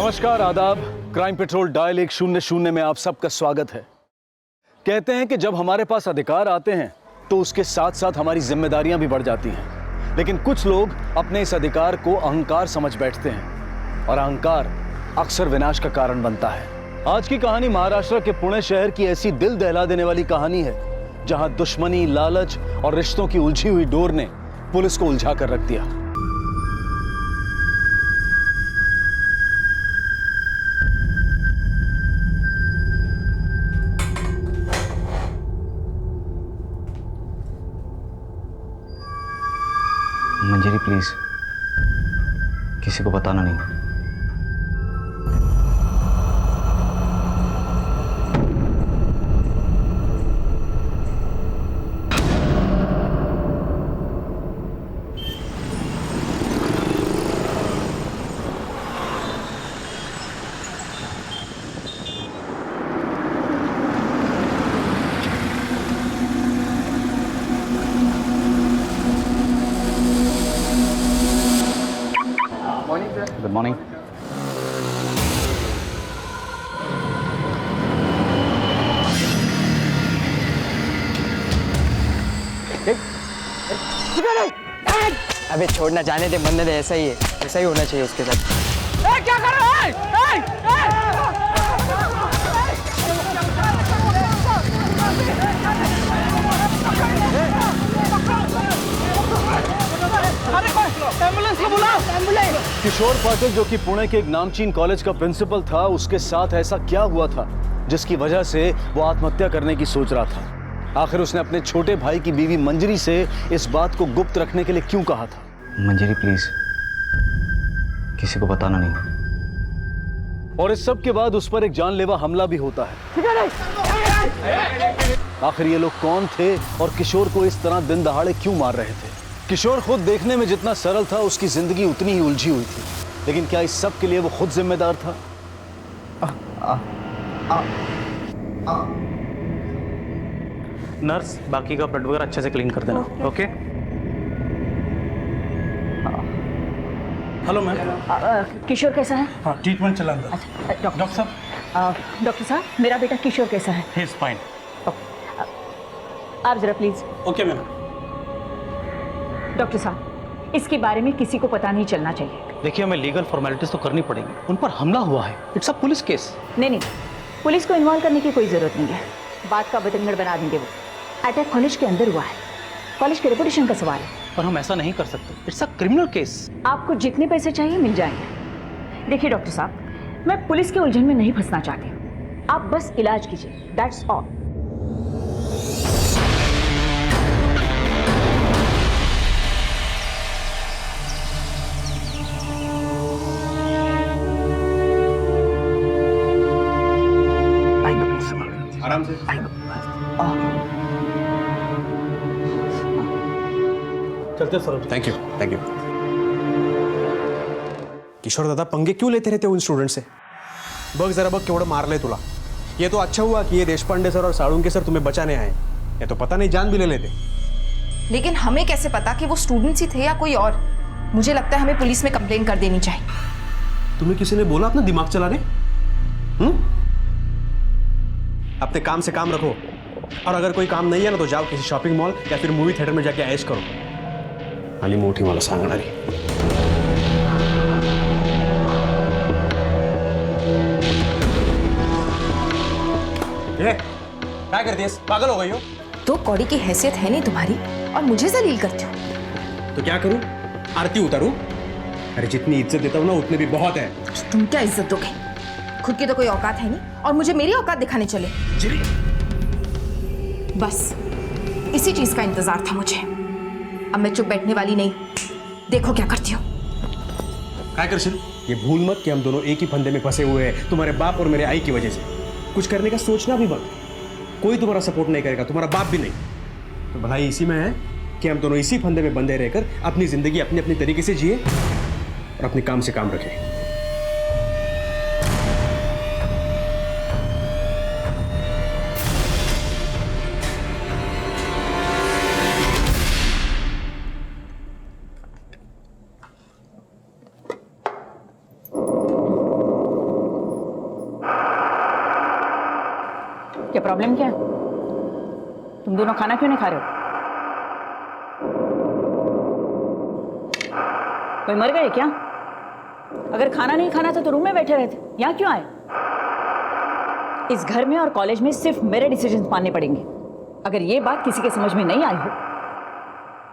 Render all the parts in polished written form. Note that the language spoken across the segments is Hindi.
नमस्कार, आदाब। क्राइम पेट्रोल डायल 100 में आप सबका स्वागत है। कहते हैं कि जब हमारे पास अधिकार आते हैं तो उसके साथ साथ हमारी जिम्मेदारियां भी बढ़ जाती हैं। लेकिन कुछ लोग अपने इस अधिकार को अहंकार समझ बैठते हैं और अहंकार अक्सर विनाश का कारण बनता है। आज की कहानी महाराष्ट्र के पुणे शहर की ऐसी दिल दहला देने वाली कहानी है जहां दुश्मनी, लालच और रिश्तों की उलझी हुई डोर ने पुलिस को उलझा कर रख दिया। मंजरी प्लीज, किसी को बताना नहीं। Good morning. अबे छोड़ना, जाने दे, बनने दे, ऐसा ही है, ऐसा ही होना चाहिए उसके साथ। क्या कर रहा है? एम्बुलेंस को बुलाओ, एम्बुलेंस। किशोर पाटिल, जो कि पुणे के एक नामचीन कॉलेज का प्रिंसिपल था, उसके साथ ऐसा क्या हुआ था जिसकी वजह से वो आत्महत्या करने की सोच रहा था? आखिर उसने अपने छोटे भाई की बीवी मंजरी से इस बात को गुप्त रखने के लिए क्यों कहा था? मंजरी प्लीज, किसी को बताना नहीं। और इस सब के बाद उस पर एक जानलेवा हमला भी होता है। आखिर ये लोग कौन थे और किशोर को इस तरह दिन दहाड़े क्यों मार रहे थे? किशोर खुद देखने में जितना सरल था, उसकी जिंदगी उतनी ही उलझी हुई थी। लेकिन क्या इस सब के लिए वो खुद जिम्मेदार था? नर्स, बाकी का ब्लड वगैरह अच्छे से क्लीन कर देना। ओके। Hello ma'am. किशोर कैसा है? हाँ, ट्रीटमेंट चला अंदर। डॉक्टर साहब। डॉक्टर साहब, मेरा बेटा किशोर कैसा है? He is fine. आप जरा प्लीज। Okay ma'am. डॉक्टर साहब, इसके बारे में किसी को पता नहीं चलना चाहिए। देखिए, हमें लीगल फॉर्मेलिटीज तो करनी पड़ेंगी। उन पर हमला हुआ है, इट्स अ पुलिस केस। नहीं, पुलिस को इन्वॉल्व करने की कोई जरूरत नहीं है। बात का बतंगड़ बना देंगे वो। अटैक कॉलेज के अंदर हुआ है, कॉलेज के रेपुटेशन का सवाल है। पर हम ऐसा नहीं कर सकते, इट्स अ क्रिमिनल केस। आपको जितने पैसे चाहिए मिल जाएंगे। देखिए डॉक्टर साहब, मैं पुलिस के उलझन में नहीं फंसना चाहती। आप बस इलाज कीजिए, दैट्स ऑल। आराम से। चलते sir. Thank you, thank you. Kishore दादा, पंगे क्यों लेते रहते हो उन स्टूडेंट से? बघ जरा बघ केवढं मारलंय तुला। ये तो अच्छा हुआ कि ये देशपांडे सर और साळुंके सर तुम्हें बचाने आए। ये तो पता नहीं जान भी ले लेते। लेकिन हमें कैसे पता कि वो स्टूडेंट्स ही थे या कोई और? मुझे लगता है हमें पुलिस में कंप्लेन कर देनी चाहिए। तुम्हें किसी ने बोला अपना दिमाग चलाने? अपने काम से काम रखो, और अगर कोई काम नहीं है ना तो जाओ किसी शॉपिंग मॉल या फिर मूवी थिएटर में जाके ऐश करो। आणि मोठी मला सांगणारी। क्या करती है? पागल हो गई हो? तो कौड़ी की हैसियत है नहीं तुम्हारी और मुझे जलील करती हो। तो क्या करूं? आरती उतारूं? अरे जितनी इज्जत देता हूं ना उतने भी बहुत है। तुम क्या इज्जत दोगे? खुद की तो कोई औकात है नहीं और मुझे मेरी औकात दिखाने चले। बस इसी चीज का इंतजार था मुझे। अब मैं चुप बैठने वाली नहीं, देखो क्या करती हो। क्या करशील? ये भूल मत कि हम दोनों एक ही फंदे में फंसे हुए हैं, तुम्हारे बाप और मेरे आई की वजह से। कुछ करने का सोचना भी मत। कोई तुम्हारा सपोर्ट नहीं करेगा, तुम्हारा बाप भी नहीं। तो भलाई इसी में है कि हम दोनों इसी फंदे में बंधे रहकर अपनी जिंदगी अपने अपने तरीके से जिए और अपने काम से काम रखें। क्या प्रॉब्लम क्या है? तुम दोनों खाना क्यों नहीं खा रहे हो? कोई मर गए क्या? अगर खाना नहीं खाना था तो रूम में बैठे रहते, यहाँ क्यों आए? इस घर में और कॉलेज में सिर्फ मेरे डिसीजन मानने पड़ेंगे। अगर ये बात किसी के समझ में नहीं आई हो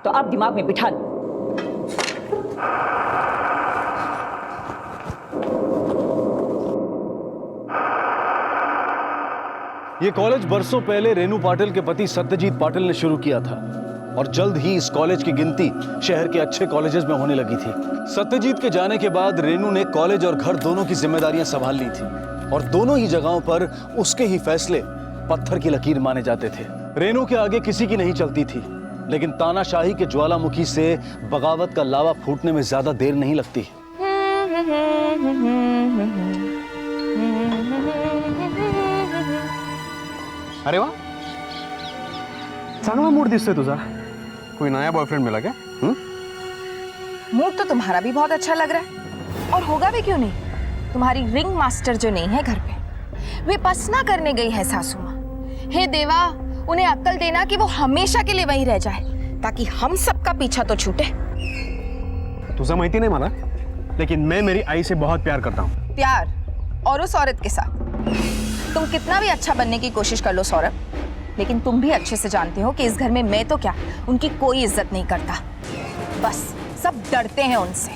तो आप दिमाग में बिठा लो। ये कॉलेज बरसों पहले रेनू पाटिल के पति सत्यजीत पाटिल ने शुरू किया था और जल्द ही इस कॉलेज की गिनती शहर के अच्छे कॉलेजेस में होने लगी थी। सत्यजीत के जाने के बाद रेनू ने कॉलेज और घर दोनों की जिम्मेदारियां संभाल ली थी और दोनों ही जगहों पर उसके ही फैसले पत्थर की लकीर माने जाते थे। रेनू के आगे किसी की नहीं चलती थी, लेकिन तानाशाही के ज्वालामुखी से बगावत का लावा फूटने में ज्यादा देर नहीं लगती। अरे वाह, चांगला मूड दिसतोय तुझा। कोई नया बॉयफ्रेंड मिला क्या? मूड तो तुम्हारा भी बहुत अच्छा लग रहा है, और होगा भी क्यों नहीं। तुम्हारी रिंग मास्टर जो नहीं है घर पे, वे पसना करने गई है सासू माँ। हे देवा, उन्हें अक्ल देना कि वो हमेशा के लिए वहीं रह जाए, ताकि हम सबका पीछा तो छूटे। तुझा माहिती नहीं मला, लेकिन मैं मेरी आई से बहुत प्यार करता हूँ। प्यार? और उस औरत के साथ? तुम कितना भी अच्छा बनने की कोशिश कर लो सौरभ, लेकिन तुम भी अच्छे से जानते हो कि इस घर में मैं तो क्या, उनकी कोई इज्जत नहीं करता। बस सब डरते हैं उनसे।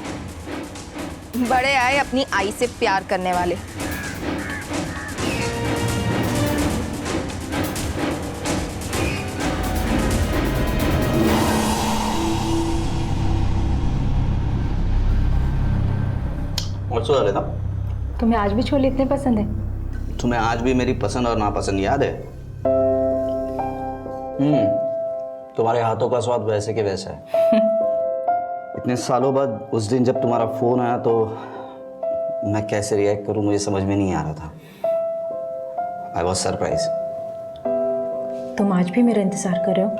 बड़े आए अपनी आई से प्यार करने वाले। और लेता तुम्हें आज भी छोले इतने पसंद है? तुम्हें आज भी मेरी पसंद और नापसंद याद है? तुम्हारे हाथों का स्वाद वैसे के वैसा है। इतने सालों बाद उस दिन जब तुम्हारा फोन आया तो मैं कैसे रिएक्ट करूं मुझे समझ में नहीं आ रहा था। I was surprise. तुम आज भी मेरा इंतजार कर रहे हो?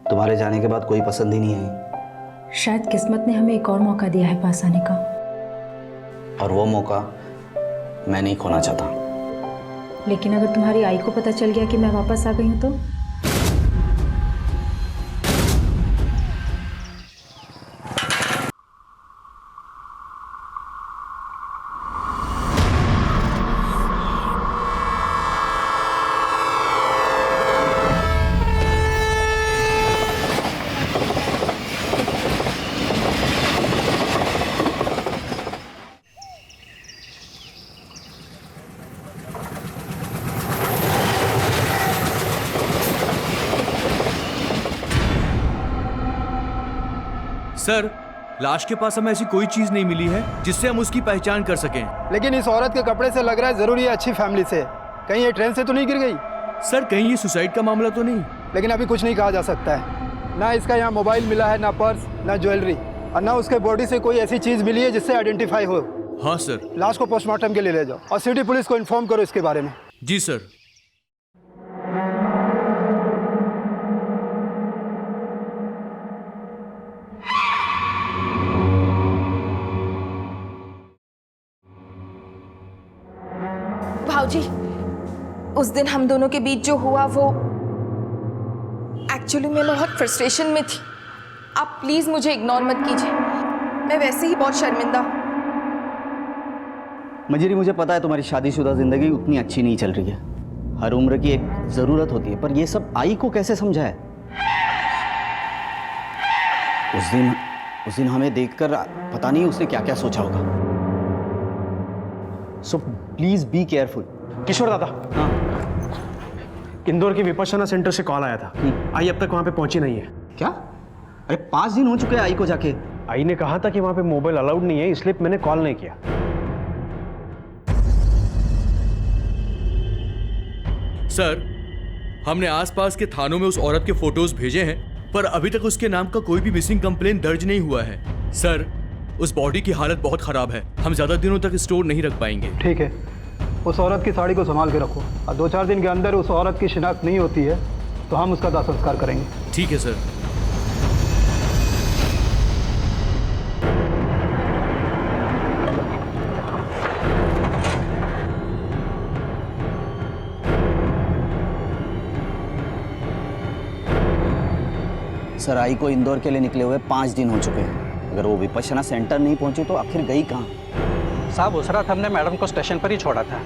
तुम्हारे जाने के बाद कोई पसंद ही नहीं आई। शायद किस्मत ने हमें एक और मौका दिया है पास आने का, और वो मौका मैं नहीं खोना चाहता। लेकिन अगर तुम्हारी आई को पता चल गया कि मैं वापस आ गई हूं तो? सर, लाश के पास हमें ऐसी कोई चीज नहीं मिली है जिससे हम उसकी पहचान कर सकें। लेकिन इस औरत के कपड़े से लग रहा है जरूर ये अच्छी फैमिली से। कहीं ये ट्रेन से तो नहीं गिर गई? सर, कहीं ये सुसाइड का मामला तो नहीं? लेकिन अभी कुछ नहीं कहा जा सकता है। ना इसका यहाँ मोबाइल मिला है, ना पर्स, ना ज्वेलरी, और ना उसके बॉडी से कोई ऐसी चीज मिली है जिससे आइडेंटिफाई हो। हाँ सर। लाश को पोस्टमार्टम के लिए ले जाओ और सिटी पुलिस को इन्फॉर्म करो इसके बारे में। जी सर। भाऊजी, उस दिन हम दोनों के बीच जो हुआ वो एक्चुअली मैं बहुत फ्रस्ट्रेशन में थी। आप प्लीज मुझे इग्नोर मत कीजिए, मैं वैसे ही बहुत शर्मिंदा हूँ। मंजरी, मुझे पता है तुम्हारी शादीशुदा जिंदगी उतनी अच्छी नहीं चल रही है। हर उम्र की एक जरूरत होती है, पर ये सब आई को कैसे समझाए? उस दिन हमें देखकर पता नहीं उसने क्या क्या सोचा होगा। So please be careful. Kishore दादा, हाँ, इंदौर के विपश्यना सेंटर से कॉल आया था। आई अब तक वहां पे पहुंची नहीं है। क्या? अरे 5 दिन हो चुके हैं आई को जाके। आई ने कहा था कि वहां पे मोबाइल अलाउड नहीं है, इसलिए मैंने कॉल नहीं किया। सर, हमने आसपास के थानों में उस औरत के फोटोज भेजे हैं, पर अभी तक उसके नाम का कोई भी मिसिंग कंप्लेंट दर्ज नहीं हुआ है। सर, उस बॉडी की हालत बहुत खराब है, हम ज्यादा दिनों तक स्टोर नहीं रख पाएंगे। ठीक है, उस औरत की साड़ी को संभाल के रखो, और 2-4 दिन के अंदर उस औरत की शिनाख्त नहीं होती है तो हम उसका दाह संस्कार करेंगे। ठीक है सर। सर आई को इंदौर के लिए निकले हुए 5 दिन हो चुके हैं। अगर वो विपश्यना सेंटर नहीं पहुंची तो आखिर गई कहाँ? साहब उस रात हमने मैडम को स्टेशन पर ही छोड़ा था।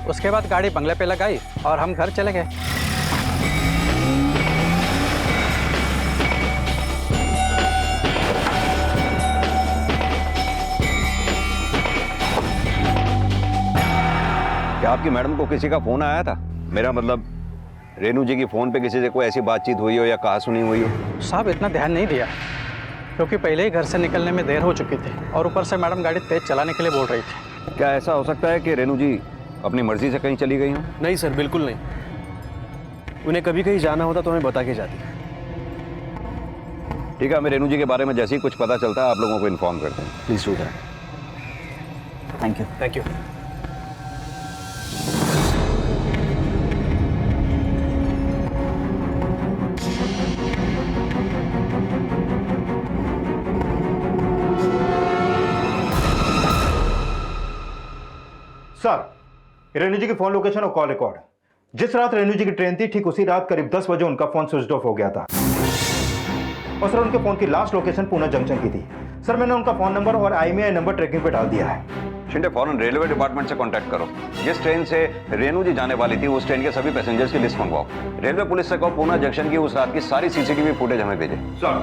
उसके बाद गाड़ी बंगले पे लगाई और हम घर चले गए। क्या आपकी मैडम को किसी का फोन आया था? मेरा मतलब रेनू जी की फोन पे किसी से कोई ऐसी बातचीत हुई हो या कहा सुनी हुई हो? साहब इतना ध्यान नहीं दिया क्योंकि पहले ही घर से निकलने में देर हो चुकी थी और ऊपर से मैडम गाड़ी तेज चलाने के लिए बोल रही थी। क्या ऐसा हो सकता है कि रेनू जी अपनी मर्जी से कहीं चली गई हो? नहीं सर, बिल्कुल नहीं। उन्हें कभी कहीं जाना होता तो हमें बता के जाती। ठीक है, हमें रेनू जी के बारे में जैसे ही कुछ पता चलता है आप लोगों को इन्फॉर्म करते हैं। Please do that. Thank you. Thank you. Sir, Renu ji की फोन लोकेशन और कॉल रिकॉर्ड। जिस रात रेनू जी की ट्रेन थी ठीक उसी रात करीब 10 बजे उनका फोन स्विच ऑफ हो गया था। और सर उनके फोन की लास्ट लोकेशन पूना जंक्शन की थी। सर मैंने उनका फोन नंबर और IMEI नंबर ट्रैकिंग पे डाल दिया है। शिंदे फौरन रेलवे डिपार्टमेंट से कांटेक्ट करो। जिस ट्रेन से रेनू जी जाने वाली थी उस ट्रेन के सभी पैसेंजर्स की लिस्ट मंगवाओ। रेलवे पुलिस से कहो पूना जंक्शन की उस रात की सारी CCTV फुटेज हमें भेजे। सर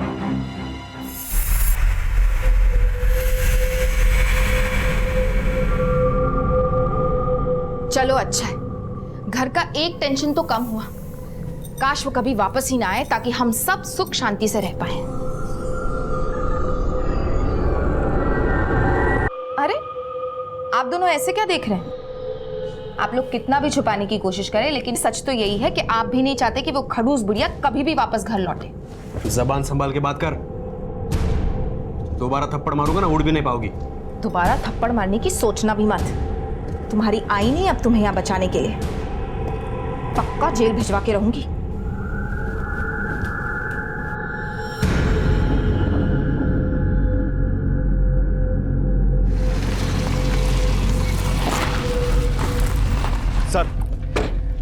चलो अच्छा है, घर का एक टेंशन तो कम हुआ। काश वो कभी वापस ही ना आए ताकि हम सब सुख शांति से रह पाए। अरे आप दोनों ऐसे क्या देख रहे हैं? आप लोग कितना भी छुपाने की कोशिश करें लेकिन सच तो यही है कि आप भी नहीं चाहते कि वो खड़ूस बुढ़िया कभी भी वापस घर लौटे। जबान संभाल के बात कर। दोबारा थप्पड़ मारूंगा ना, उड़ भी नहीं पाओगी। दोबारा थप्पड़ मारने की सोचना भी मत। तुम्हारी आई नहीं अब तुम्हें यहां बचाने के लिए। पक्का जेल भिजवा के रहूंगी। सर,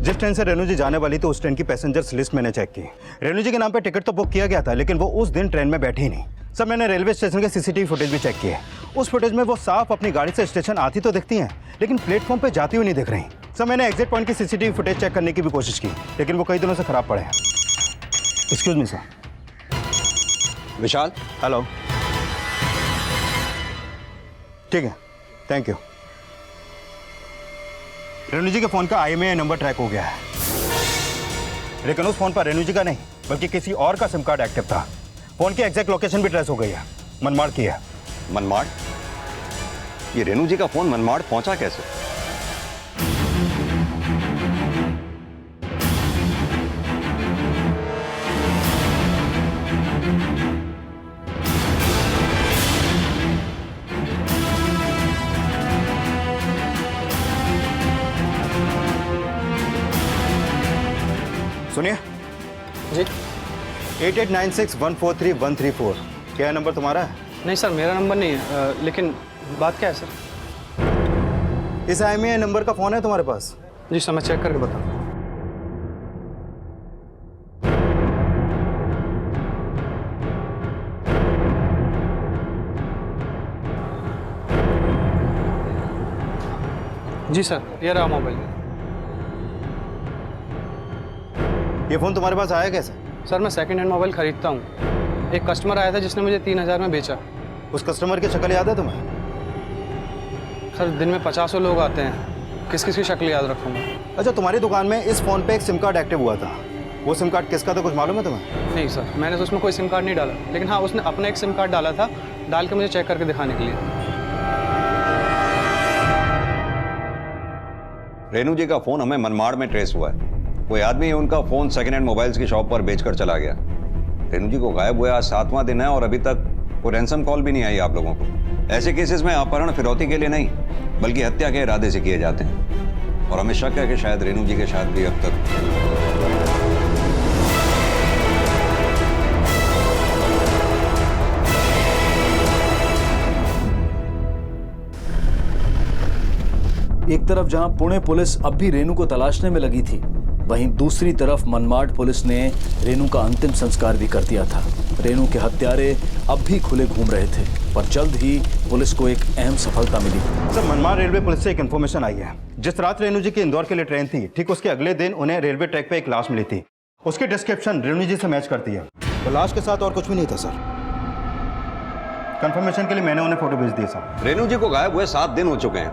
जिस ट्रेन से रेनू जी जाने वाली थी उस ट्रेन की पैसेंजर्स लिस्ट मैंने चेक की। रेनू जी के नाम पे टिकट तो बुक किया गया था लेकिन वो उस दिन ट्रेन में बैठी ही नहीं। सर मैंने रेलवे स्टेशन के CCTV फुटेज भी चेक किए। उस फुटेज में वो साफ अपनी गाड़ी से स्टेशन आती तो दिखती हैं लेकिन प्लेटफॉर्म पे जाती हुई नहीं दिख रही। सर मैंने एग्जिट पॉइंट की CCTV फुटेज चेक करने की भी कोशिश की लेकिन वो कई दिनों से खराब पड़े हैं। Excuse me sir. Vishal, hello. ठीक है, थैंक यू। रेनू जी के फोन का IMEI नंबर ट्रैक हो गया है लेकिन उस फोन पर रेनू जी का नहीं बल्कि किसी और का सिम कार्ड एक्टिव था। फोन की एग्जैक्ट लोकेशन भी ट्रेस हो गई है, मनमाड़ की है। मनमाड़? ये रेनू जी का फोन मनमाड़ पहुंचा कैसे? सुनिए जी। 8896143134 क्या नंबर तुम्हारा है? नहीं सर, मेरा नंबर नहीं है। लेकिन बात क्या है सर? इस IMEI नंबर का फोन है तुम्हारे पास? जी सर, मैं चेक करके बताऊँ। जी सर, ये रहा मोबाइल। ये फोन तुम्हारे पास आया कैसे? सर मैं सेकंड हैंड मोबाइल खरीदता हूँ। एक कस्टमर आया था जिसने मुझे 3000 में बेचा। उस कस्टमर की शक्ल याद है तुम्हें? सर दिन में 50 लोग आते हैं, किस किस की शक्ल याद रखूँगा? अच्छा, तुम्हारी दुकान में इस फोन पे एक सिम कार्ड एक्टिव हुआ था। वो सिम कार्ड किसका था कुछ मालूम है तुम्हें? नहीं सर, मैंने तो उसमें कोई सिम कार्ड नहीं डाला, लेकिन हाँ उसने अपना एक सिम कार्ड डाला था, डाल के मुझे चेक करके दिखाने के लिए। रेनू जी का फोन हमें मनमाड़ में ट्रेस हुआ है। कोई आदमी उनका फोन सेकंड हैंड मोबाइल्स की शॉप पर बेचकर चला गया। रेनू जी को गायब हुए आज 7वां दिन है और अभी तक कोई रैंसम कॉल भी नहीं आई आप लोगों को। ऐसे केसेस में अपहरण फिरौती के लिए नहीं बल्कि हत्या के इरादे से किए जाते हैं और हमें शक है कि शायद रेनू जी के साथ भी अब तक एक तरफ जहां पुणे पुलिस अब भी रेनू को तलाशने में लगी थी, वहीं दूसरी तरफ मनमाड पुलिस ने रेनू का अंतिम संस्कार भी कर दिया था। रेनू के हत्यारे अब भी खुले घूम रहे थे, पर जल्द ही पुलिस को एक अहम सफलता मिली। सर, मनमाड रेलवे पुलिस से एक इन्फॉर्मेशन आई है। जिस रात रेनू जी की इंदौर के लिए ट्रेन थी, ठीक उसके अगले दिन उन्हें रेलवे ट्रैक पे एक लाश मिली थी। उसकी डिस्क्रिप्शन रेनू जी से मैच करती है। तो लाश के साथ और कुछ भी नहीं था सर। कंफर्मेशन के लिए मैंने उन्हें फोटो भेज दिए सर। रेनू जी को गायब हुए 7 दिन हो चुके हैं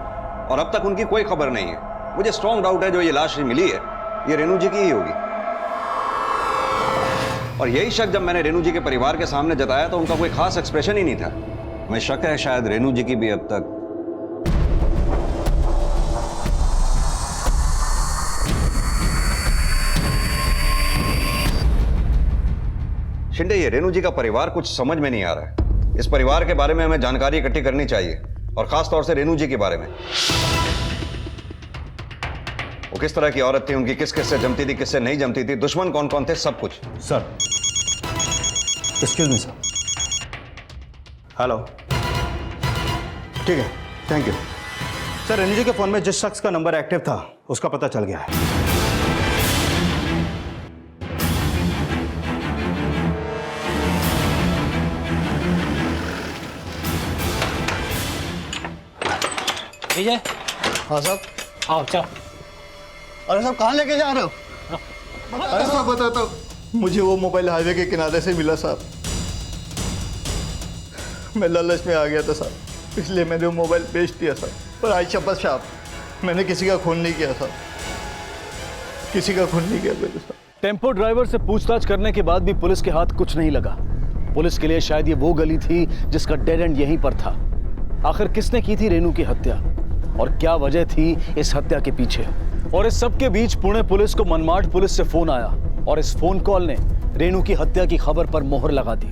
और अब तक उनकी कोई खबर नहीं है। मुझे स्ट्रॉन्ग डाउट है जो ये लाश मिली है ये रेनू जी की ही होगी। और यही शक जब मैंने रेनू जी के परिवार के सामने जताया तो उनका कोई खास एक्सप्रेशन ही नहीं था। मैं शक है शायद रेनू जी की भी अब तक। शिंदे, ये रेनू जी का परिवार कुछ समझ में नहीं आ रहा है। इस परिवार के बारे में हमें जानकारी इकट्ठी करनी चाहिए और खास तौर से रेनू जी के बारे में। वो किस तरह की औरत थी, उनकी किस किस से जमती थी, किससे नहीं जमती थी, दुश्मन कौन कौन थे, सब कुछ। Sir, excuse me sir. Hello, ठीक है, थैंक यू सर। रेनू जी के फोन में जिस शख्स का नंबर एक्टिव था उसका पता चल गया है। विजय। हाँ साहब। आओ चल। अरे साहब, कहाँ लेके जा रहे हो? अरे साहब बताता हूँ, मुझे वो मोबाइल हाईवे के किनारे से मिला साहब। मैं लालच में आ गया था साहब, इसलिए मैंने वो मोबाइल बेच दिया साहब। पर आई शपथ साहब, मैंने किसी का खून नहीं किया साहब, किसी का खून नहीं किया मैंने साहब। टेम्पो ड्राइवर से पूछताछ करने के बाद भी पुलिस के हाथ कुछ नहीं लगा। पुलिस के लिए शायद ये वो गली थी जिसका डेड एंड यहीं पर था। आखिर किसने की थी रेनू की हत्या और क्या वजह थी इस हत्या के पीछे? और इस सब के बीच पुणे पुलिस को मनमाड पुलिस से फोन आया और इस फोन कॉल ने रेनू की हत्या की खबर पर मोहर लगा दी।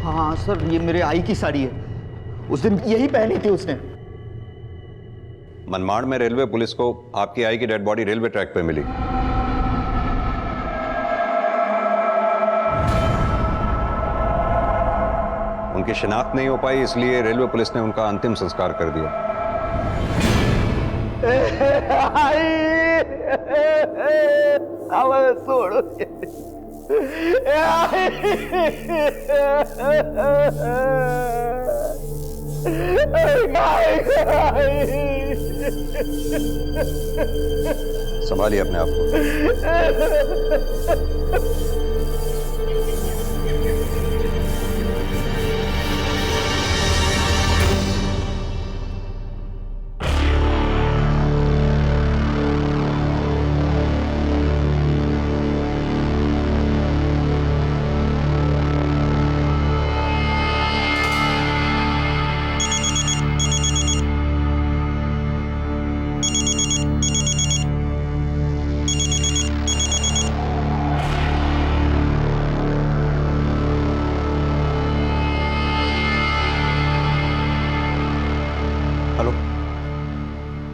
हाँ सर, ये मेरे आई की साड़ी है, उस दिन यही पहनी थी उसने। मनमाड़ में रेलवे पुलिस को आपकी आई की डेड बॉडी रेलवे ट्रैक पे मिली। उनकी शिनाख्त नहीं हो पाई, इसलिए रेलवे पुलिस ने उनका अंतिम संस्कार कर दिया। संभालिए अपने आप को।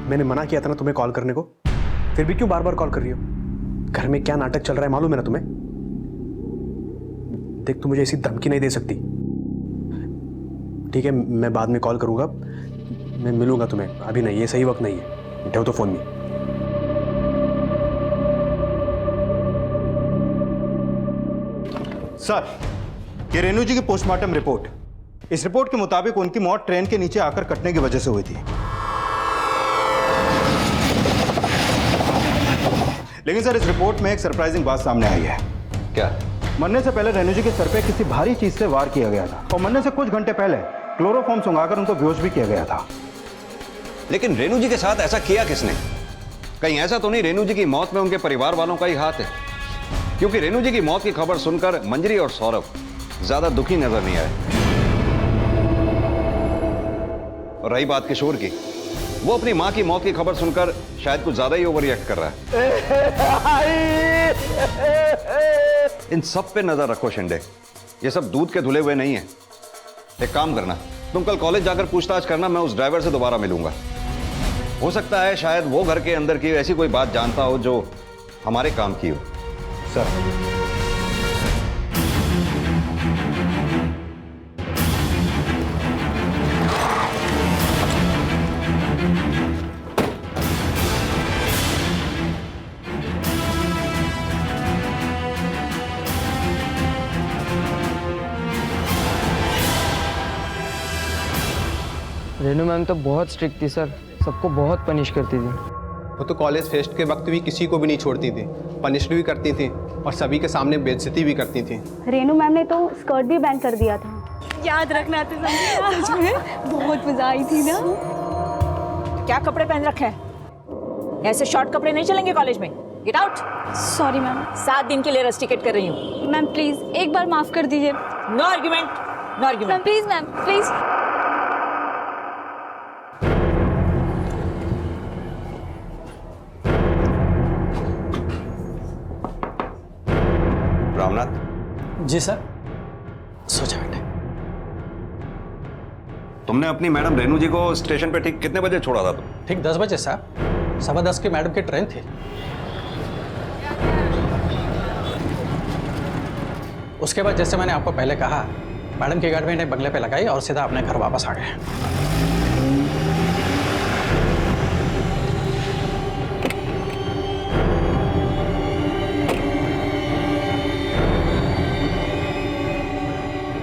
मैंने मना किया था ना तुम्हें कॉल करने को, फिर भी क्यों बार बार कॉल कर रही हो? घर में क्या नाटक चल रहा है मालूम है ना तुम्हें? देख, तू मुझे ऐसी धमकी नहीं दे सकती। ठीक है, मैं बाद में कॉल करूंगा, मैं मिलूंगा तुम्हें, अभी नहीं, ये सही वक्त नहीं है। उठाओ तो फोन में। सर, ये रेनू जी की पोस्टमार्टम रिपोर्ट, इस रिपोर्ट के मुताबिक उनकी मौत ट्रेन के नीचे आकर कटने की वजह से हुई थी। लेकिन सर, इस रिपोर्ट में एक सरप्राइजिंग बात सामने आई है। क्या? मरने से पहले रेनू जी के सर पे किसी भारी चीज से वार किया गया था और मरने से कुछ घंटे पहले क्लोरोफॉर्म सुंघाकर उनको बेहोश भी किया गया था। लेकिन रेनू जी के साथ ऐसा किया किसने? कहीं ऐसा तो नहीं रेनू जी की मौत में उनके परिवार वालों का ही हाथ है? क्योंकि रेनू जी की मौत की खबर सुनकर मंजरी और सौरभ ज्यादा दुखी नजर नहीं आए। और रही बात किशोर की, वो अपनी मां की मौत की खबर सुनकर शायद कुछ ज्यादा ही ओवर रिएक्ट कर रहा है। इन सब पे नजर रखो शिंदे, ये सब दूध के धुले हुए नहीं है। एक काम करना, तुम कल कॉलेज जाकर पूछताछ करना, मैं उस ड्राइवर से दोबारा मिलूंगा। हो सकता है शायद वो घर के अंदर की ऐसी कोई बात जानता हो जो हमारे काम की हो। सर रेनू मैम तो बहुत स्ट्रिक्ट थी सर, सबको बहुत पनिश करती थी। वो तो कॉलेज फेस्ट के वक्त भी किसी को भी नहीं छोड़ती थी, पनिश भी करती थी और सभी के सामने बेइज्जती भी करती थी। रेनू मैम ने तो स्कर्ट भी बैन कर दिया था। याद रखना सच में बहुत मजा आई थी ना। क्या कपड़े पहन रखे हैं? ऐसे शॉर्ट कपड़े नहीं चलेंगे कॉलेज में। Get out. Sorry ma'am. 7 दिन के लिए रस्टिकेट कर रही हूँ। मैम प्लीज एक बार माफ कर दीजिए। No argument, no argument. Ma'am please, ma'am please. Ramnath. जी सर। सोचा बेटे। तुमने अपनी मैडम रेनू जी को स्टेशन पे ठीक कितने बजे छोड़ा था तुम? ठीक 10 बजे साहब, 10:15 की मैडम की ट्रेन थी। उसके बाद जैसे मैंने आपको पहले कहा, मैडम की गाड़ी मैंने बंगले पे लगाई और सीधा अपने घर वापस आ गए।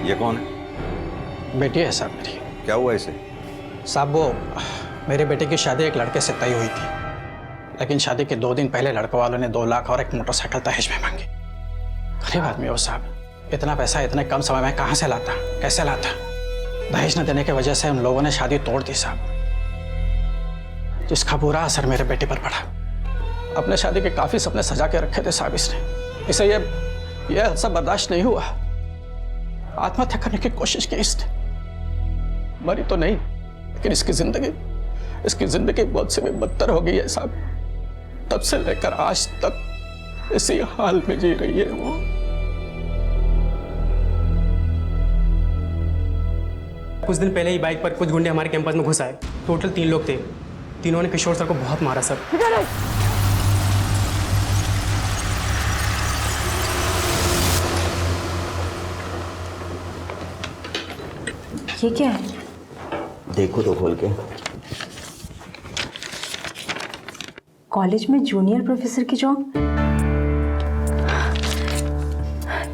ये कौन है? बेटी है साहब मेरी। क्या हुआ इसे? साहब वो मेरे बेटे की शादी एक लड़के से तय हुई थी, लेकिन शादी के 2 दिन पहले लड़के वालों ने 2 लाख और एक मोटरसाइकिल दहेज में मांगी। गरीब आदमी हो साहब, इतना पैसा इतने कम समय में कहाँ से लाता, कैसे लाता? दहेज न देने की वजह से उन लोगों ने शादी तोड़ दी साहब, जिसका बुरा असर मेरे बेटे पर पड़ा। अपने शादी के काफी सपने सजा के रखे थे साहब इसने। इसे ये सब बर्दाश्त नहीं हुआ, आत्महत्या करने की कोशिश की इसने। मरी तो नहीं, लेकिन इसकी जिंदगी बहुत से में बदतर हो गई है साहब। तब से लेकर आज तक इसी हाल में जी रही है वो। कुछ दिन पहले ही बाइक पर कुछ गुंडे हमारे कैंपस में घुस आए। टोटल 3 लोग थे। तीनों ने किशोर सर को बहुत मारा सर। ये क्या है? देखो तो खोल के। कॉलेज में जूनियर प्रोफेसर की job.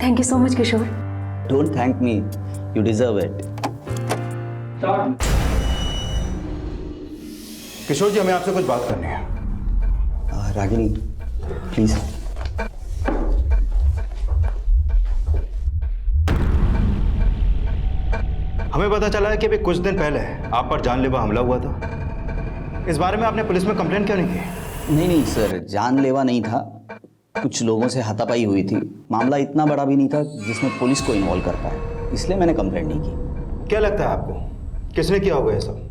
Thank you so much Kishore. Don't thank me, you deserve it. Kishore ji, हमें आपसे कुछ बात करनी है। रागिनी प्लीज। हमें पता चला है कि अभी कुछ दिन पहले आप पर जानलेवा हमला हुआ था। इस बारे में आपने पुलिस में कंप्लेंट क्यों नहीं की? नहीं सर, जानलेवा नहीं था, कुछ लोगों से हाथापाई हुई थी। मामला इतना बड़ा भी नहीं था जिसमें पुलिस को इन्वॉल्व कर पाए, इसलिए मैंने कंप्लेंट नहीं की। क्या लगता है आपको, किसने किया होगा ये सब?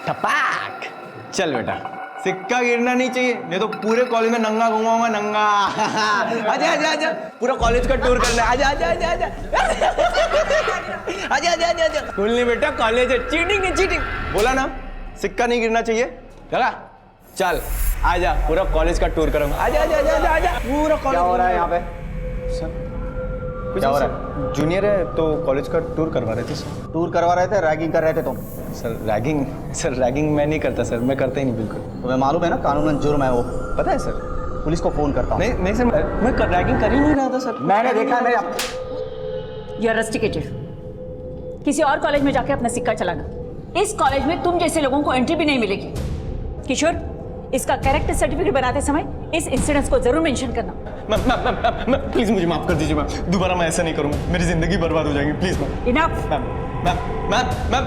टपाक। चल बेटा, सिक्का गिरना नहीं चाहिए, नहीं तो पूरे कॉलेज में नंगा घुमाऊंगा, नंगा। आजा आजा आजा, पूरा कॉलेज का टूर करना। आजा आजा आजा आजा आजा आजा आजा आजा। स्कूल नहीं बेटा, कॉलेज है। चीटिंग है, चीटिंग। बोला ना, सिक्का नहीं गिरना चाहिए। लगा? चल आजा, पूरा कॉलेज का टूर करूंगा। आजा आजा आजा आजा, पूरा कॉलेज। क्या हो रहा है यहाँ पे सर? क्या हो रहा है? जूनियर है तो कॉलेज का टूर करवा रहे थे सर। टूर करवा रहे थे, रैगिंग कर रहे थे तुम? सर रैगिंग मैं नहीं करता सर, मैं करता ही नहीं बिल्कुल। तुम्हें मालूम है ना, कानूनन जुर्म है वो। पता है सर। पुलिस को फोन करता हूँ। नहीं सर, मैं रैगिंग कर ही नहीं रहा था सर। मैंने देखा, मेरे यू आर रस्टिकेटेड। किसी और कॉलेज में जाके अपना सिक्का चलाना। इस कॉलेज में तुम जैसे लोगों को एंट्री भी नहीं मिलेगी। किशोर, इसका कैरेक्टर सर्टिफिकेट बनाते समय इस इंसिडेंट्स को जरूर मेंशन करना। मैम प्लीज मुझे माफ कर दीजिए मैम, दोबारा मैं ऐसा नहीं करूंगा, मेरी जिंदगी बर्बाद हो जाएगी, please ma'am. Enough. Ma'am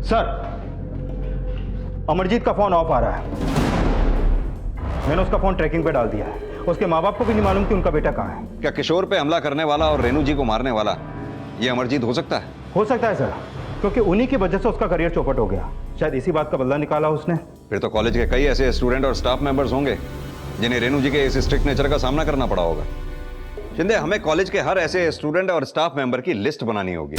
sir, Amarjeet का फोन ऑफ आ रहा है। मैंने उसका फोन ट्रैकिंग पे डाल दिया है। उसके माँ बाप को भी नहीं मालूम कि उनका बेटा कहाँ है। क्या किशोर पे हमला करने वाला और रेनू जी को मारने वाला ये अमरजीत हो सकता है? हो सकता है सर, क्योंकि उन्हीं की वजह से उसका करियर चौपट हो गया। शायद इसी बात का बदला निकाला उसने। फिर तो कॉलेज के कई ऐसे स्टूडेंट और स्टाफ मेंबर्स होंगे जिन्हें रेनू जी के इस स्ट्रिक्ट नेचर का सामना करना पड़ा होगा। शिंदे, हमें कॉलेज के हर ऐसे स्टूडेंट और स्टाफ मेंबर की लिस्ट बनानी होगी।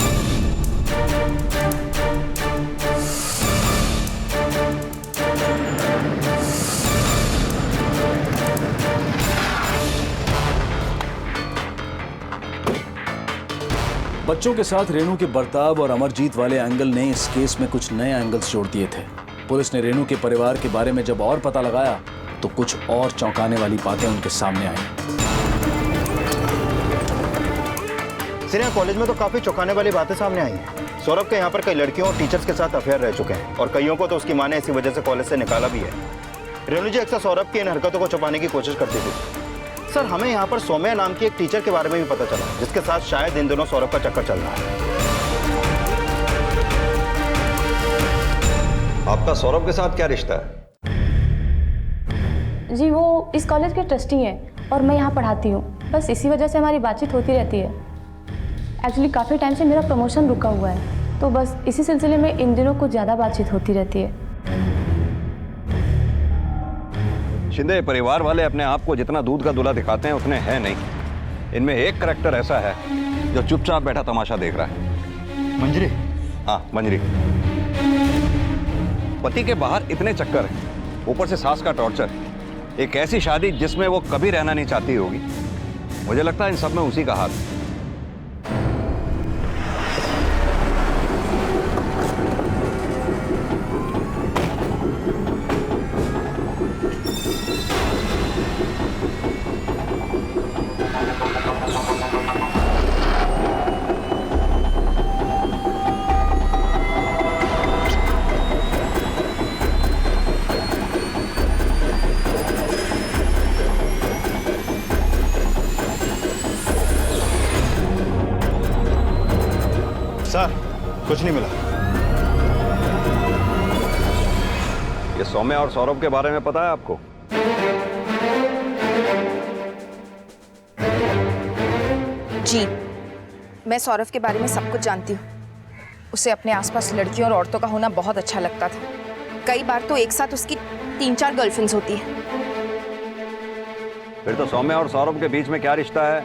बच्चों के साथ रेनू के बर्ताव और अमरजीत वाले एंगल ने इस केस में कुछ नए एंगल्स जोड़ दिए थे। पुलिस ने रेनू के परिवार के बारे में जब और पता लगाया तो कुछ और चौंकाने वाली बातें उनके सामने आई। सीनियर कॉलेज में तो काफी चौंकाने वाली बातें सामने आई हैं। सौरभ के यहाँ पर कई लड़कियों और टीचर्स के साथ अफेयर रह चुके हैं और कईयों को तो उसकी माँ ने इसी वजह से कॉलेज से निकाला भी है। रेनू जी अक्सर सौरभ की इन हरकतों को छुपाने की कोशिश करती थी। सर, हमें यहाँ पर सौम्या नाम की एक टीचर के बारे में भी पता चला जिसके साथ शायद इन दिनों सौरभ का चक्कर चल रहा है। आपका सौरभ के साथ क्या रिश्ता है? जी वो इस कॉलेज के ट्रस्टी हैं और मैं यहाँ पढ़ाती हूँ। बस इसी वजह से हमारी बातचीत होती रहती है। एक्चुअली काफ़ी टाइम से मेरा प्रमोशन रुका हुआ है, तो बस इसी सिलसिले में इन दिनों कुछ ज़्यादा बातचीत होती रहती है। शिंदे, परिवार वाले अपने आप को जितना दूध का दूल्हा दिखाते हैं उतने है नहीं। इनमें एक करैक्टर ऐसा है जो चुपचाप बैठा तमाशा देख रहा है। मंजरी? हाँ, मंजरी। पति के बाहर इतने चक्कर हैं, ऊपर से सास का टॉर्चर, एक ऐसी शादी जिसमें वो कभी रहना नहीं चाहती होगी। मुझे लगता है इन सब में उसी का हाथ है। सर, कुछ नहीं मिला। ये सौम्या और सौरभ के बारे में पता है आपको? जी, मैं सौरभ के बारे में सब कुछ जानती हूँ। उसे अपने आसपास लड़कियों और औरतों का होना बहुत अच्छा लगता था। कई बार तो एक साथ उसकी 3-4 गर्लफ्रेंड्स होती है। फिर तो सौम्या और सौरभ के बीच में क्या रिश्ता है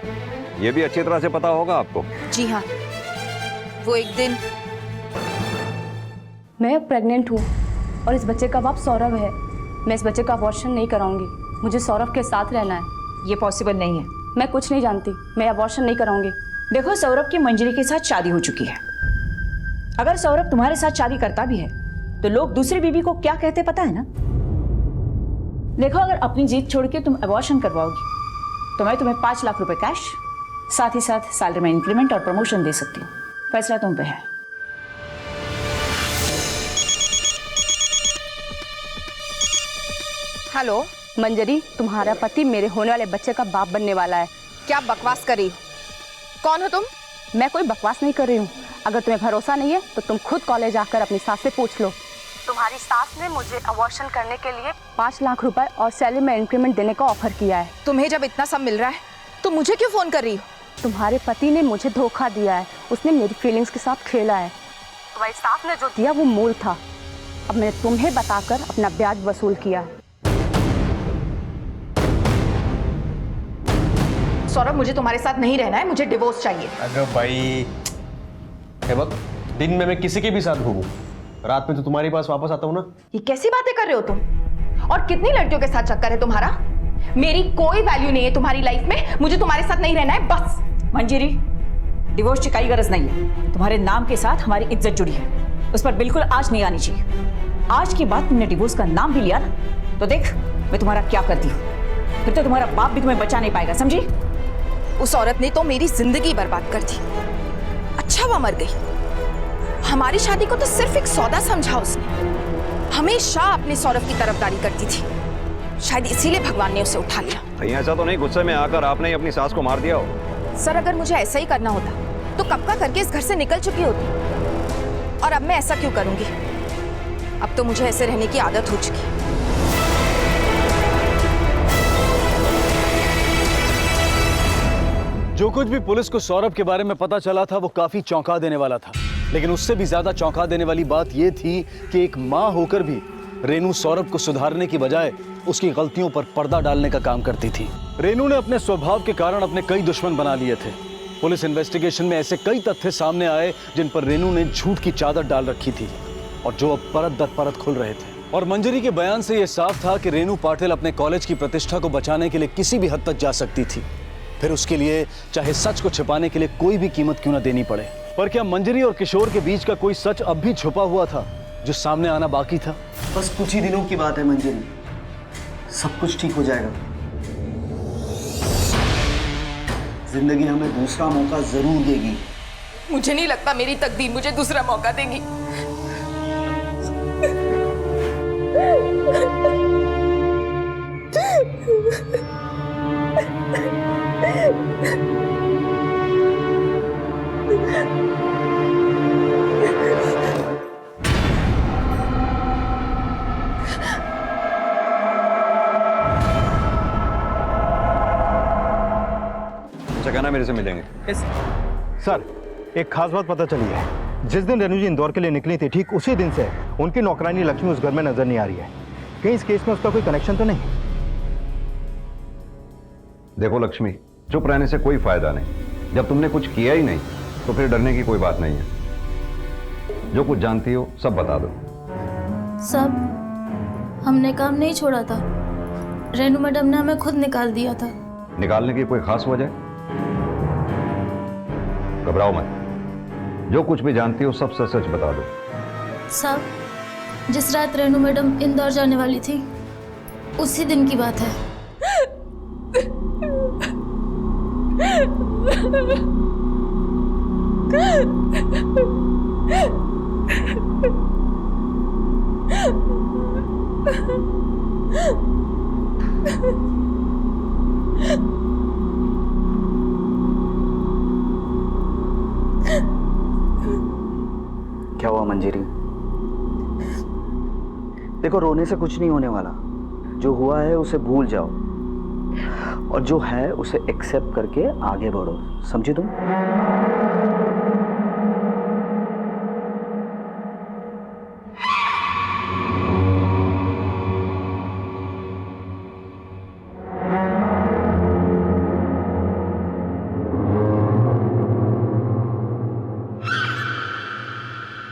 ये भी अच्छी तरह से पता होगा आपको। जी हाँ, वो एक दिन मैं अब प्रेग्नेंट हूँ और इस बच्चे का बाप सौरभ है। मैं इस बच्चे का अबॉर्शन नहीं कराऊंगी। मुझे सौरभ के साथ रहना है। ये पॉसिबल नहीं है। मैं कुछ नहीं जानती। मैं अबॉर्शन नहीं कराऊंगी। देखो, सौरभ की मंजरी के साथ शादी हो चुकी है। अगर सौरभ तुम्हारे साथ शादी करता भी है तो लोग दूसरी बीवी को क्या कहते पता है ना। देखो, अगर अपनी जीत छोड़ के तुम अबॉर्शन करवाओगी तो मैं तुम्हें 5 लाख रुपए कैश, साथ ही साथ सैलरी में इंक्रीमेंट और प्रमोशन दे सकती हूँ। फैसला तुम पे है। हेलो मंजरी, तुम्हारा पति मेरे होने वाले बच्चे का बाप बनने वाला है। क्या बकवास कर रही हो? कौन हो तुम? मैं कोई बकवास नहीं कर रही हूँ। अगर तुम्हें भरोसा नहीं है तो तुम खुद कॉलेज आकर अपनी सास से पूछ लो। तुम्हारी सास ने मुझे अबॉर्शन करने के लिए 5 लाख रुपए और सैलरी में इंक्रीमेंट देने का ऑफर किया है। तुम्हें जब इतना सब मिल रहा है तो मुझे क्यों फोन कर रही हो? तुम्हारे पति ने मुझे धोखा दिया है। उसने मेरी फीलिंग्स के साथ खेला है। तुम्हारी सास ने जो दिया वो मूल था। अब मैंने तुम्हें बताकर अपना ब्याज वसूल किया। सौरभ, मुझे तुम्हारे साथ नहीं रहना है। मुझे डिवोर्स चाहिए। अरे भाई, हे वक्त दिन में मैं किसी के भी साथ घूमूं, रात में तो तुम्हारे पास वापस आता हूँ ना। ये कैसी बातें कर रहे हो तुम? और कितनी लड़कियों के साथ चक्कर है तुम्हारा? मेरी कोई वैल्यू नहीं है तुम्हारी लाइफ में। मुझे तुम्हारे साथ नहीं रहना है, बस। मंजरी, डिवोर्स की कोई गरज नहीं है। तुम्हारे नाम के साथ हमारी इज्जत जुड़ी है, उस पर बिल्कुल आँच नहीं आनी चाहिए। आज की बात तुमने डिवोर्स का नाम भी लिया ना, तो देख मैं तुम्हारा क्या करती हूँ। फिर तो तुम्हारा बाप भी तुम्हें बचा नहीं पाएगा, समझी? उस औरत ने तो मेरी जिंदगी बर्बाद कर दी। अच्छा वो मर गई। हमारी शादी को तो सिर्फ एक सौदा समझा उसने। हमेशा अपने सौरभ की तरफदारी करती थी। शायद इसीलिए भगवान ने उसे उठा लिया। कहीं ऐसा तो नहीं गुस्से में आकर आपने ही अपनी सास को मार दिया हो? सर, अगर मुझे ऐसा ही करना होता तो कब का करके इस घर से निकल चुकी होती। और अब मैं ऐसा क्यों करूंगी? अब तो मुझे ऐसे रहने की आदत हो चुकी। जो कुछ भी पुलिस को सौरभ के बारे में पता चला था वो काफी चौंका देने वाला था, लेकिन उससे भी ज्यादा चौंका देने वाली बात यह थी कि एक मां होकर भी रेनू सौरभ को सुधारने की बजाय उसकी गलतियों पर पर्दा डालने का काम करती थी। रेनू ने अपने स्वभाव के कारण अपने कई दुश्मन बना लिए थे। पुलिस इन्वेस्टिगेशन में ऐसे कई तथ्य सामने आए जिन पर रेनू ने झूठ की चादर डाल रखी थी और जो अब परत दर परत खुल रहे थे। और मंजरी के बयान से यह साफ था कि रेनू पाटिल अपने कॉलेज की प्रतिष्ठा को बचाने के लिए किसी भी हद तक जा सकती थी, फिर उसके लिए चाहे सच को छिपाने के लिए कोई भी कीमत क्यों न देनी पड़े। पर क्या मंजरी और किशोर के बीच का कोई सच अब भी छुपा हुआ था जो सामने आना बाकी था? बस कुछ ही दिनों की बात है मंजरी, सब कुछ ठीक हो जाएगा। जिंदगी हमें दूसरा मौका जरूर देगी। मुझे नहीं लगता मेरी तकदीर मुझे दूसरा मौका देगी। कहना मेरे से मिलेंगे। सर, एक खास बात पता चली है। जिस दिन रेनू जी इंदौर के लिए निकली थी, ठीक उसी दिन से उनकी नौकरानी लक्ष्मी उस घर में नजर नहीं आ रही है। कहीं इस केस में उसका कोई कनेक्शन तो नहीं? देखो लक्ष्मी, चुप रहने से कोई फायदा नहीं। जब तुमने कुछ किया ही नहीं तो फिर डरने की कोई बात नहीं है। जो कुछ जानती हो सब बता दो। सब हमने काम नहीं छोड़ा था, रेनू मैडम ने हमें खुद निकाल दिया था। निकालने की कोई खास वजह? घबराओ मत, जो कुछ भी जानती हो सब सच सच बता दो। सब जिस रात रेनू मैडम इंदौर जाने वाली थी उसी दिन की बात है। क्या हुआ मंजरी? देखो, रोने से कुछ नहीं होने वाला। जो हुआ है उसे भूल जाओ और जो है उसे एक्सेप्ट करके आगे बढ़ो, समझी तुम?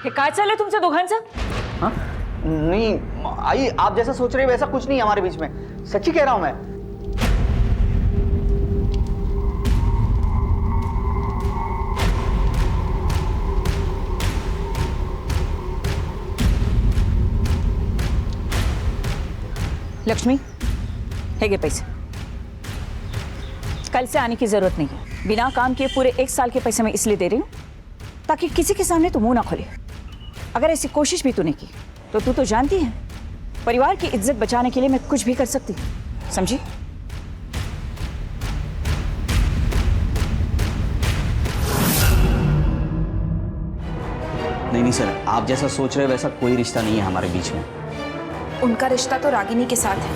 हे काय चाललंय तुमच्या दोघांचं? हाँ? नहीं आई, आप जैसा सोच रहे हैं वैसा कुछ नहीं है हमारे बीच में। सच्ची कह रहा हूं मैं। लक्ष्मी, है ये पैसे। कल से आने की जरूरत नहीं है। बिना काम किए पूरे 1 साल के पैसे मैं इसलिए दे रही हूं ताकि किसी के सामने तू मुंह ना खोले। अगर ऐसी कोशिश भी तूने की तो तू तो जानती है परिवार की इज्जत बचाने के लिए मैं कुछ भी कर सकती हूँ, समझी? नहीं सर, आप जैसा सोच रहे हैं वैसा कोई रिश्ता नहीं है हमारे बीच में। उनका रिश्ता तो रागिनी के साथ है।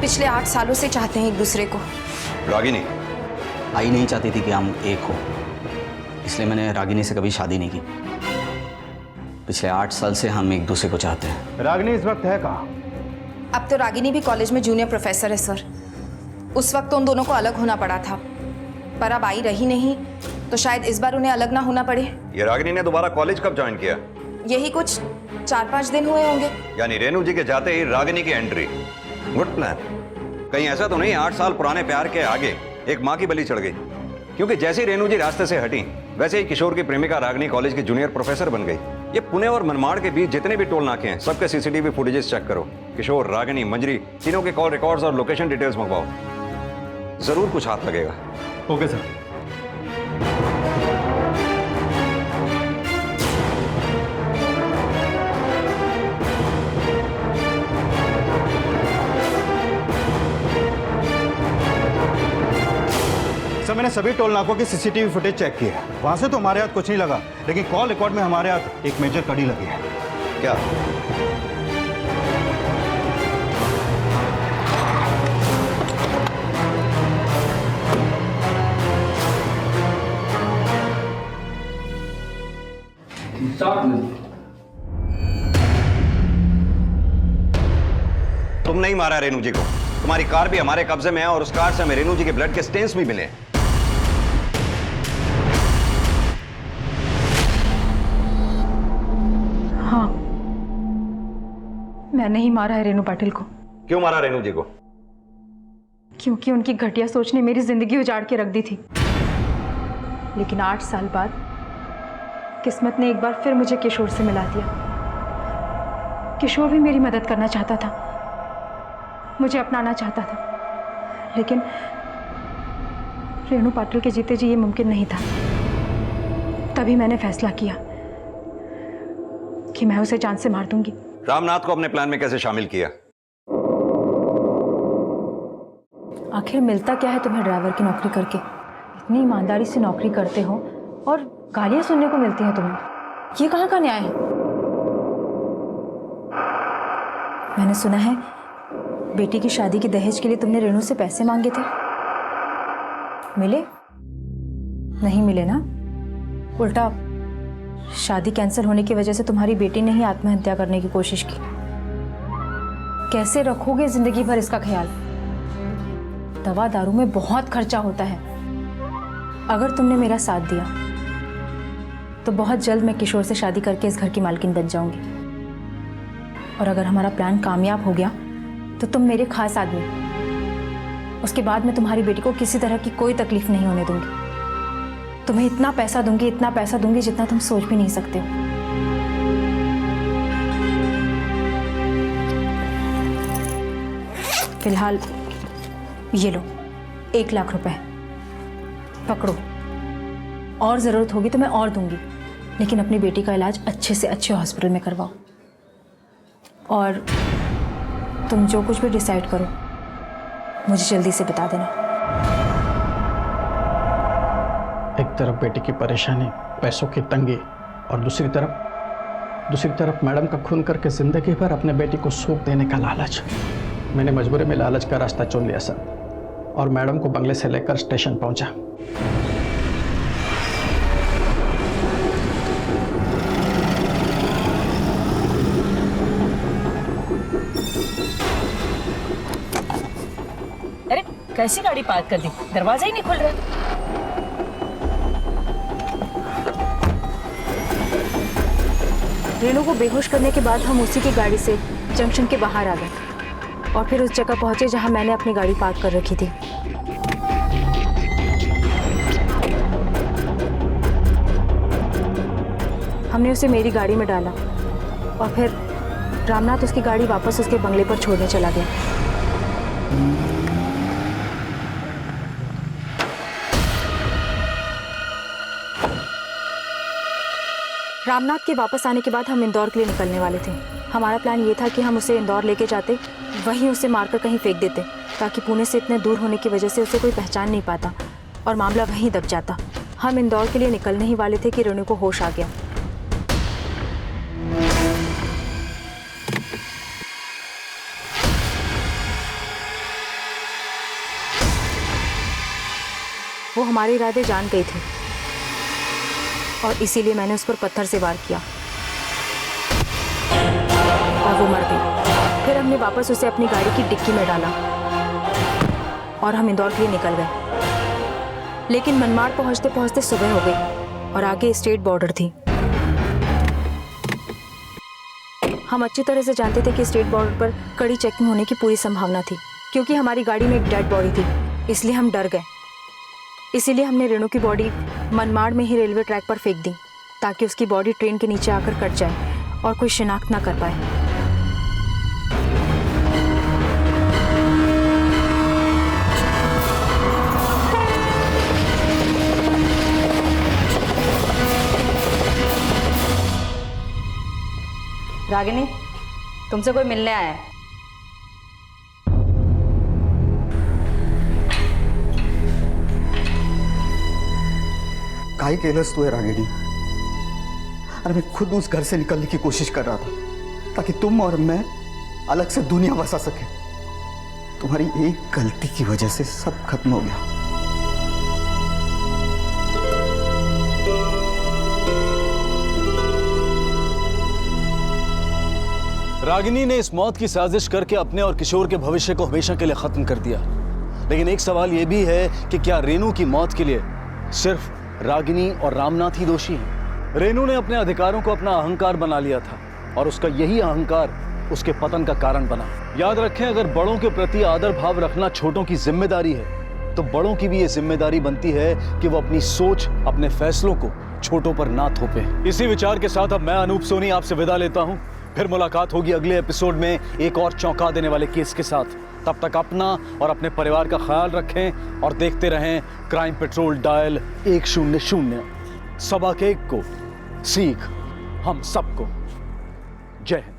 पिछले 8 सालों से चाहते हैं एक दूसरे को। रागिनी? आई नहीं चाहती थी कि हम एक हो, इसलिए मैंने रागिनी से कभी शादी नहीं की। पिछले 8 साल से हम एक दूसरे को चाहते हैं। रागिनी इस वक्त है कहाँ? अब तो रागिनी भी कॉलेज में जूनियर प्रोफेसर है सर। उस वक्त तो उन दोनों को अलग होना पड़ा था, पर अब आई रही नहीं तो शायद इस बार उन्हें अलग ना होना पड़े। ये रागिनी ने दोबारा कॉलेज कब ज्वाइन किया? यही कुछ 4-5 दिन हुए होंगे। यानी रेनू जी के जाते ही रागिनी की एंट्री। Good plan. कहीं ऐसा तो नहीं 8 साल पुराने प्यार के आगे एक माँ की बलि चढ़ गई? क्योंकि जैसे ही रेनू जी रास्ते से हटी वैसे ही किशोर की प्रेमिका रागिनी कॉलेज की जूनियर प्रोफेसर बन गई। ये पुणे और मनमाड़ के बीच जितने भी टोल नाके हैं सबके सीसीटीवी फुटेजेस चेक करो। किशोर, रागिनी, मंजरी तीनों के कॉल रिकॉर्ड्स और लोकेशन डिटेल्स मंगवाओ। जरूर कुछ हाथ लगेगा। Okay sir. सर, मैंने सभी टोल नाकों की सीसीटीवी फुटेज चेक की है। वहां से तो हमारे हाथ कुछ नहीं लगा, लेकिन कॉल रिकॉर्ड में हमारे हाथ एक मेजर कड़ी लगी है। क्या? तुम नहीं मारा रेनू जी को। तुम्हारी कार भी हमारे कब्जे में है और उस कार से हमें रेनू जी के ब्लड के स्टेन्स भी मिले। हाँ, मैंने ही मारा है रेनू पाटिल को। क्यों मारा रेनू जी को? क्योंकि उनकी घटिया सोच ने मेरी जिंदगी उजाड़ के रख दी थी। लेकिन 8 साल बाद किस्मत ने एक बार फिर मुझे किशोर से मिला दिया। किशोर भी मेरी मदद करना चाहता था, मुझे अपनाना चाहता था, लेकिन रेनू पाटिल के जीते जी ये मुमकिन नहीं था। तभी मैंने फैसला किया कि मैं उसे जान से मार दूंगी। रामनाथ को अपने प्लान में कैसे शामिल किया? आखिर मिलता क्या है तुम्हें ड्राइवर की नौकरी करके? इतनी ईमानदारी से नौकरी करते हो और गालियां सुनने को मिलती हैं तुम्हें। ये कहाँ का न्याय है? मैंने सुना है बेटी की शादी की दहेज के लिए तुमने रेनू से पैसे मांगे थे। मिले? नहीं मिले ना? उल्टा शादी कैंसिल होने की वजह से तुम्हारी बेटी ने ही आत्महत्या करने की कोशिश की। कैसे रखोगे जिंदगी भर इसका ख्याल? दवा दारू में बहुत खर्चा होता है। अगर तुमने मेरा साथ दिया तो बहुत जल्द मैं किशोर से शादी करके इस घर की मालकिन बन जाऊंगी। और अगर हमारा प्लान कामयाब हो गया तो तुम मेरे खास आदमी। उसके बाद मैं तुम्हारी बेटी को किसी तरह की कोई तकलीफ नहीं होने दूंगी। तुम्हें इतना पैसा दूंगी जितना तुम सोच भी नहीं सकते हो। फिलहाल ये लो 1 लाख रुपए, पकड़ो। और ज़रूरत होगी तो मैं और दूंगी, लेकिन अपनी बेटी का इलाज अच्छे से अच्छे हॉस्पिटल में करवाओ। और तुम जो कुछ भी डिसाइड करो मुझे जल्दी से बता देना। एक तरफ बेटी की परेशानी, पैसों की तंगी, और दूसरी तरफ मैडम का खून करके जिंदगी भर अपने बेटी को सुख देने का लालच। मैंने मजबूरी में लालच का रास्ता चुन लिया सर, और मैडम को बंगले से लेकर स्टेशन पहुंचा। अरे कैसी गाड़ी पार्क कर दी, दरवाजा ही नहीं खुल रहा। रेनू को बेहोश करने के बाद हम उसी की गाड़ी से जंक्शन के बाहर आ गए और फिर उस जगह पहुंचे जहां मैंने अपनी गाड़ी पार्क कर रखी थी। हमने उसे मेरी गाड़ी में डाला और फिर रामनाथ उसकी गाड़ी वापस उसके बंगले पर छोड़ने चला गया। रामनाथ के वापस आने के बाद हम इंदौर के लिए निकलने वाले थे। हमारा प्लान ये था कि हम उसे इंदौर लेके जाते, वहीं उसे मारकर कहीं फेंक देते, ताकि पुणे से इतने दूर होने की वजह से उसे कोई पहचान नहीं पाता और मामला वहीं दब जाता। हम इंदौर के लिए निकलने ही वाले थे कि रेनू को होश आ गया। वो हमारे इरादे जान गई थी और इसीलिए मैंने उस पर पत्थर से वार किया और वो मर गई। फिर हमने वापस उसे अपनी गाड़ी की डिक्की में डाला और हम इंदौर के लिए निकल गए। लेकिन मनमाड़ पहुंचते पहुंचते सुबह हो गई और आगे स्टेट बॉर्डर थी। हम अच्छी तरह से जानते थे कि स्टेट बॉर्डर पर कड़ी चेकिंग होने की पूरी संभावना थी, क्योंकि हमारी गाड़ी में एक डेड बॉडी थी। इसलिए हम डर गए। इसीलिए हमने रेनू की बॉडी मनमाड़ में ही रेलवे ट्रैक पर फेंक दी, ताकि उसकी बॉडी ट्रेन के नीचे आकर कट जाए और कोई शिनाख्त ना कर पाए। रागिनी, तुमसे कोई मिलने आया है। काहे केलस तू है रागिनी? अरे मैं खुद उस घर से निकलने की कोशिश कर रहा था, ताकि तुम और मैं अलग से दुनिया बसा सके। तुम्हारी एक गलती की वजह से सब खत्म हो गया। रागिनी ने इस मौत की साजिश करके अपने और किशोर के भविष्य को हमेशा के लिए खत्म कर दिया। लेकिन एक सवाल यह भी है कि क्या रेनू की मौत के लिए सिर्फ रागिनी और रामनाथ ही दोषी हैं? रेनू ने अपने अधिकारों को अपना अहंकार बना लिया था और उसका यही अहंकार उसके पतन का कारण बना। याद रखें, अगर बड़ों के प्रति आदर भाव रखना छोटों की जिम्मेदारी है, तो बड़ों की भी ये जिम्मेदारी बनती है कि वो अपनी सोच, अपने फैसलों को छोटों पर ना थोपे। इसी विचार के साथ अब मैं अनूप सोनी आपसे विदा लेता हूं। फिर मुलाकात होगी अगले एपिसोड में एक और चौंका देने वाले केस के साथ। तब तक अपना और अपने परिवार का ख्याल रखें और देखते रहें क्राइम पेट्रोल डायल 100। सबक एक को सीख हम सबको। जय हिंद।